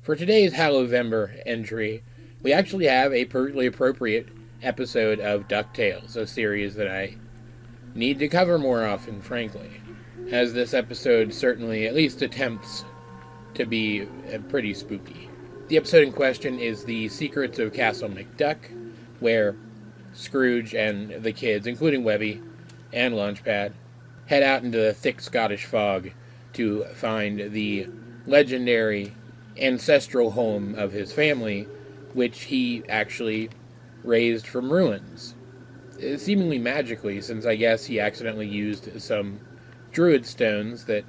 For today's Hallowvember entry, we actually have a perfectly appropriate episode of Ducktales, a series that I need to cover more often, frankly, as this episode certainly at least attempts to be pretty spooky. The episode in question is The Secrets of Castle McDuck, where Scrooge and the kids, including Webby and Launchpad, head out into the thick Scottish fog to find the legendary ancestral home of his family, which he actually raised from ruins. Seemingly magically, since I guess he accidentally used some druid stones that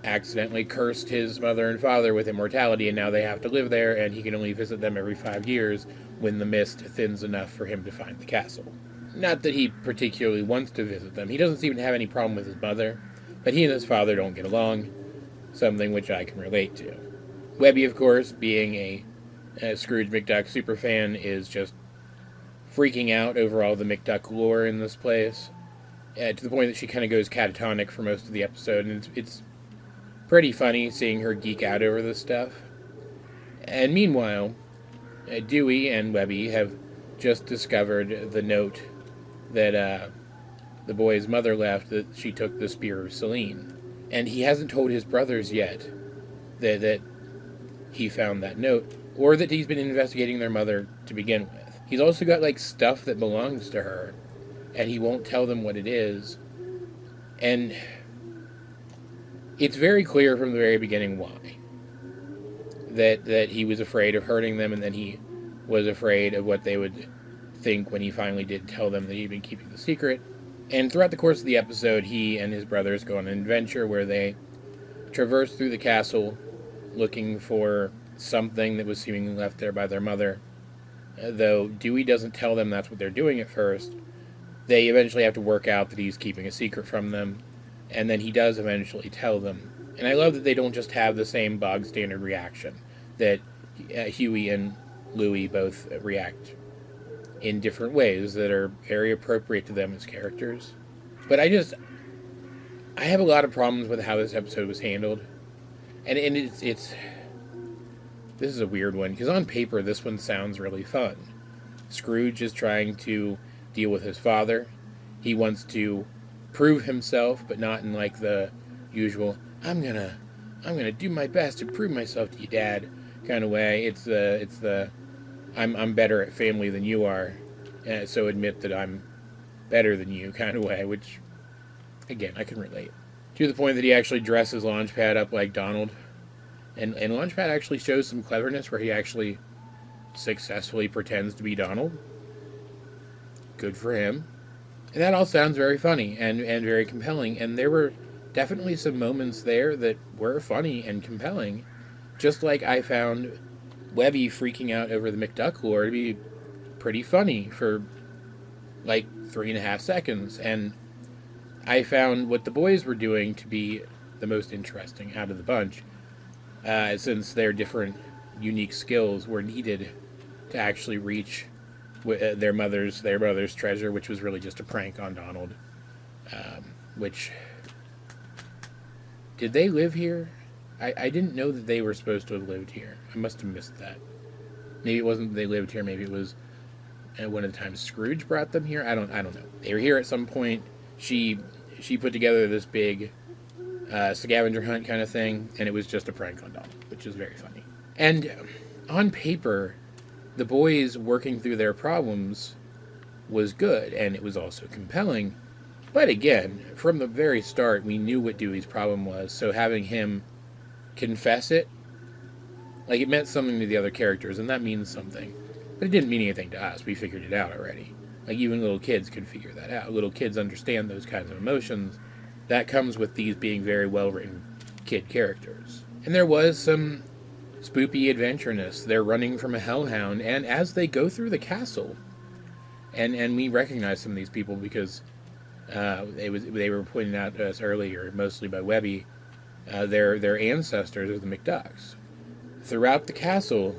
accidentally cursed his mother and father with immortality, and now they have to live there, and he can only visit them every 5 years when the mist thins enough for him to find the castle. Not that he particularly wants to visit them. He doesn't seem to have any problem with his mother, but he and his father don't get along, something which I can relate to. Webby, of course, being a Scrooge McDuck superfan, is just freaking out over all the McDuck lore in this place, to the point that she kind of goes catatonic for most of the episode, and it's pretty funny seeing her geek out over this stuff. And meanwhile, Dewey and Webby have just discovered the note that the boy's mother left, that she took the Spear of Selene. And he hasn't told his brothers yet that he found that note, or that he's been investigating their mother to begin with. He's also got, stuff that belongs to her, and he won't tell them what it is. And it's very clear from the very beginning why. That he was afraid of hurting them, and then he was afraid of what they would think when he finally did tell them that he'd been keeping the secret. And throughout the course of the episode, he and his brothers go on an adventure where they traverse through the castle looking for something that was seemingly left there by their mother. Though Dewey doesn't tell them that's what they're doing at first, they eventually have to work out that he's keeping a secret from them, and then he does eventually tell them. And I love that they don't just have the same bog standard reaction, that Huey and Louie both react in different ways that are very appropriate to them as characters. But I have a lot of problems with how this episode was handled. And it's this is a weird one, because on paper this one sounds really fun. Scrooge is trying to deal with his father. He wants to prove himself, but not in the usual I'm gonna do my best to prove myself to you, Dad kind of way. It's the I'm better at family than you are, so admit that I'm better than you kind of way, which again I can relate. To the point that he actually dresses Launchpad up like Donald. And Launchpad actually shows some cleverness where he actually successfully pretends to be Donald. Good for him. And that all sounds very funny and very compelling. And there were definitely some moments there that were funny and compelling. Just like I found Webby freaking out over the McDuck lore to be pretty funny for 3.5 seconds. And I found what the boys were doing to be the most interesting out of the bunch, since their different unique skills were needed to actually reach their mother's treasure, which was really just a prank on Donald. Which, did they live here? I didn't know that they were supposed to have lived here. I must have missed that. Maybe it wasn't that they lived here. Maybe it was one of the times Scrooge brought them here. I don't know. They were here at some point. She put together this big scavenger hunt kind of thing, and it was just a prank on Donald, which is very funny. And on paper, the boys working through their problems was good, and it was also compelling. But again, from the very start, we knew what Dewey's problem was, so having him confess it, it meant something to the other characters, and that means something. But it didn't mean anything to us. We figured it out already. Even little kids could figure that out. Little kids understand those kinds of emotions. That comes with these being very well-written kid characters. And there was some spoopy adventureness. They're running from a hellhound, and as they go through the castle, and we recognize some of these people because they were pointed out to us earlier, mostly by Webby, they're ancestors of the McDucks. Throughout the castle,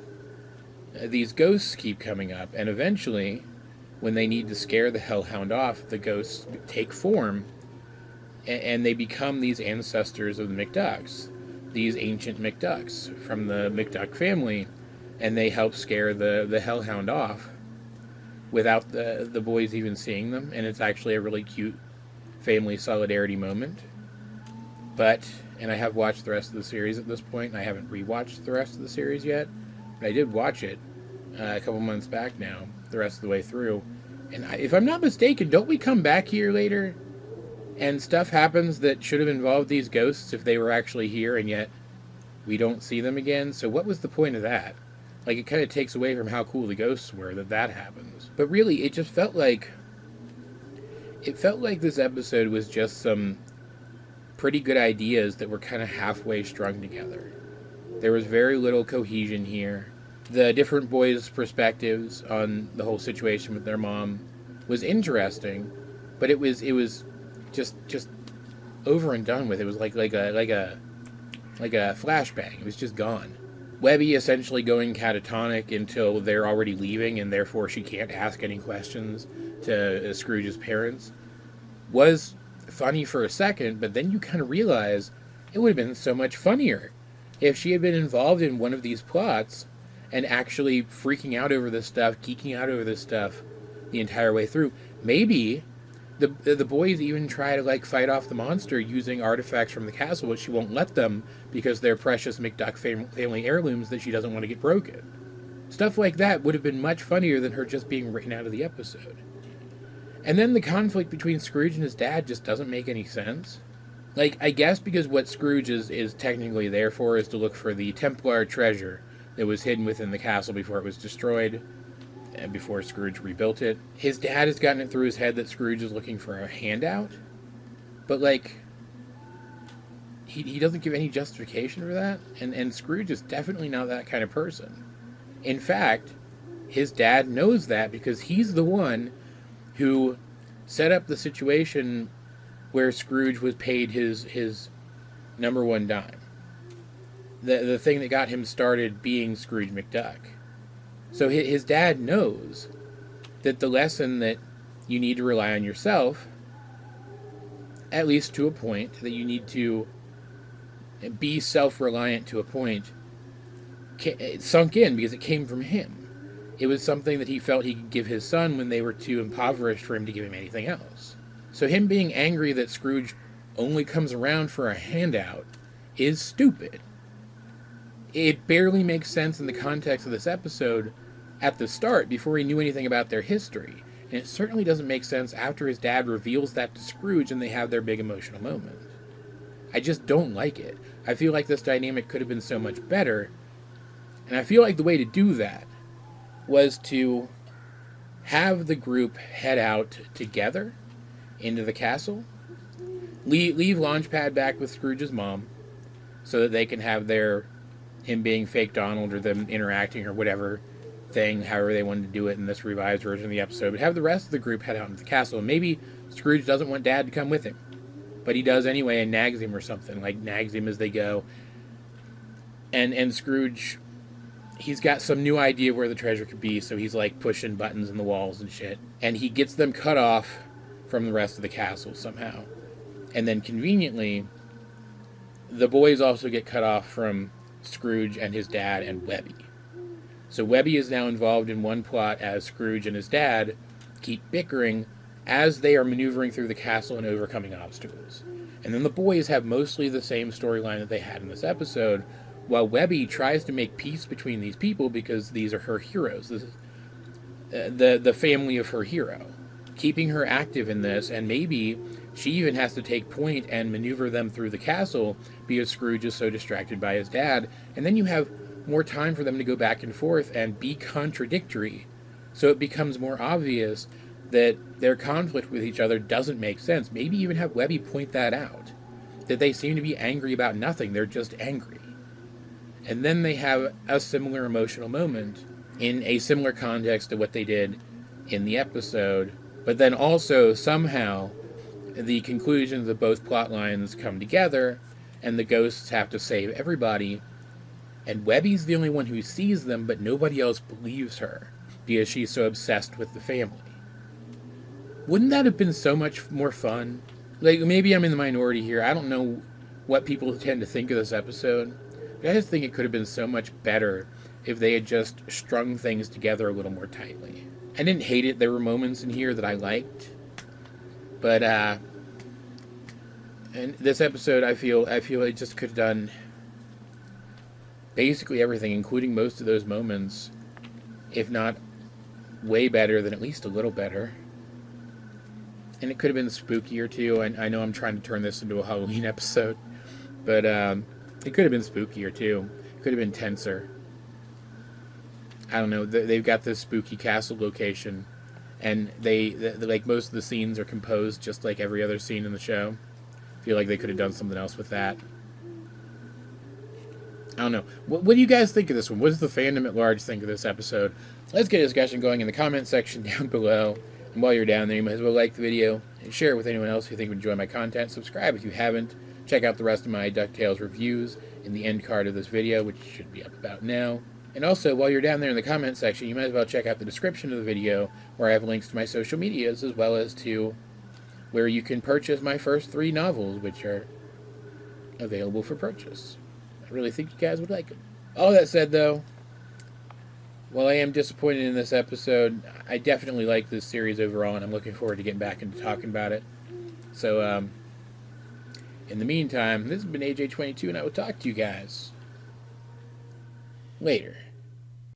these ghosts keep coming up, and eventually, when they need to scare the hellhound off, the ghosts take form, and they become these ancestors of the McDucks. these ancient McDucks from the McDuck family, and they help scare the hellhound off without the boys even seeing them, and it's actually a really cute family solidarity moment. But, and I have watched the rest of the series at this point, and I haven't rewatched the rest of the series yet, but I did watch it a couple months back now, the rest of the way through, and if I'm not mistaken, don't we come back here later, and stuff happens that should have involved these ghosts if they were actually here, and yet we don't see them again? So what was the point of that? Like, it kind of takes away from how cool the ghosts were that happens. But really, it just felt like... It felt like this episode was just some pretty good ideas that were kind of halfway strung together. There was very little cohesion here. The different boys' perspectives on the whole situation with their mom was interesting, but it was just over and done with. It was like a flashbang. It was just gone. Webby essentially going catatonic until they're already leaving, and therefore she can't ask any questions to Scrooge's parents, was funny for a second, but then you kind of realize it would have been so much funnier if she had been involved in one of these plots and actually freaking out over this stuff, geeking out over this stuff the entire way through. Maybe the boys even try to fight off the monster using artifacts from the castle, but she won't let them because they're precious McDuck family heirlooms that she doesn't want to get broken. Stuff like that would have been much funnier than her just being written out of the episode. And then the conflict between Scrooge and his dad just doesn't make any sense. I guess because what Scrooge is technically there for is to look for the Templar treasure that was hidden within the castle before it was destroyed, and before Scrooge rebuilt it. His dad has gotten it through his head that Scrooge is looking for a handout, but he doesn't give any justification for that, and Scrooge is definitely not that kind of person. In fact, his dad knows that because he's the one who set up the situation where Scrooge was paid his number one dime. The thing that got him started being Scrooge McDuck. So his dad knows that the lesson that you need to rely on yourself, at least to a point, that you need to be self-reliant to a point, it sunk in because it came from him. It was something that he felt he could give his son when they were too impoverished for him to give him anything else. So him being angry that Scrooge only comes around for a handout is stupid. It barely makes sense in the context of this episode at the start, before he knew anything about their history. And it certainly doesn't make sense after his dad reveals that to Scrooge and they have their big emotional moment. I just don't like it. I feel like this dynamic could have been so much better. And I feel like the way to do that was to have the group head out together into the castle. Leave Launchpad back with Scrooge's mom so that they can have him being fake Donald or them interacting or whatever thing, however they wanted to do it in this revised version of the episode, but have the rest of the group head out into the castle. And maybe Scrooge doesn't want Dad to come with him, but he does anyway and nags him or something, nags him as they go. And Scrooge, he's got some new idea where the treasure could be, so he's pushing buttons in the walls and shit. And he gets them cut off from the rest of the castle somehow. And then conveniently, the boys also get cut off from Scrooge and his dad and Webby. So Webby is now involved in one plot as Scrooge and his dad keep bickering as they are maneuvering through the castle and overcoming obstacles. And then the boys have mostly the same storyline that they had in this episode, while Webby tries to make peace between these people because these are her heroes. This is the family of her hero. Keeping her active in this, and maybe she even has to take point and maneuver them through the castle because Scrooge is so distracted by his dad. And then you have more time for them to go back and forth and be contradictory. So it becomes more obvious that their conflict with each other doesn't make sense. Maybe even have Webby point that out. That they seem to be angry about nothing. They're just angry. And then they have a similar emotional moment in a similar context to what they did in the episode. But then also, somehow, the conclusions of both plot lines come together, and the ghosts have to save everybody. And Webby's the only one who sees them, but nobody else believes her, because she's so obsessed with the family. Wouldn't that have been so much more fun? Maybe I'm in the minority here. I don't know what people tend to think of this episode. But I just think it could have been so much better if they had just strung things together a little more tightly. I didn't hate it. There were moments in here that I liked. But, and this episode, I feel it just could have done basically everything, including most of those moments, if not way better, then at least a little better. And it could have been spookier, too. I know I'm trying to turn this into a Halloween episode, but it could have been spookier, too. It could have been tenser. I don't know. They've got this spooky castle location, and like most of the scenes are composed just like every other scene in the show. I feel like they could have done something else with that. I don't know. What do you guys think of this one? What does the fandom at large think of this episode? Let's get a discussion going in the comment section down below. And while you're down there, you might as well like the video and share it with anyone else who you think would enjoy my content. Subscribe if you haven't. Check out the rest of my DuckTales reviews in the end card of this video, which should be up about now. And also, while you're down there in the comment section, you might as well check out the description of the video, where I have links to my social medias, as well as to where you can purchase my first 3 novels, which are available for purchase. I really think you guys would like them. All that said, though, while I am disappointed in this episode, I definitely like this series overall, and I'm looking forward to getting back into talking about it. So, in the meantime, this has been AJ22, and I will talk to you guys later.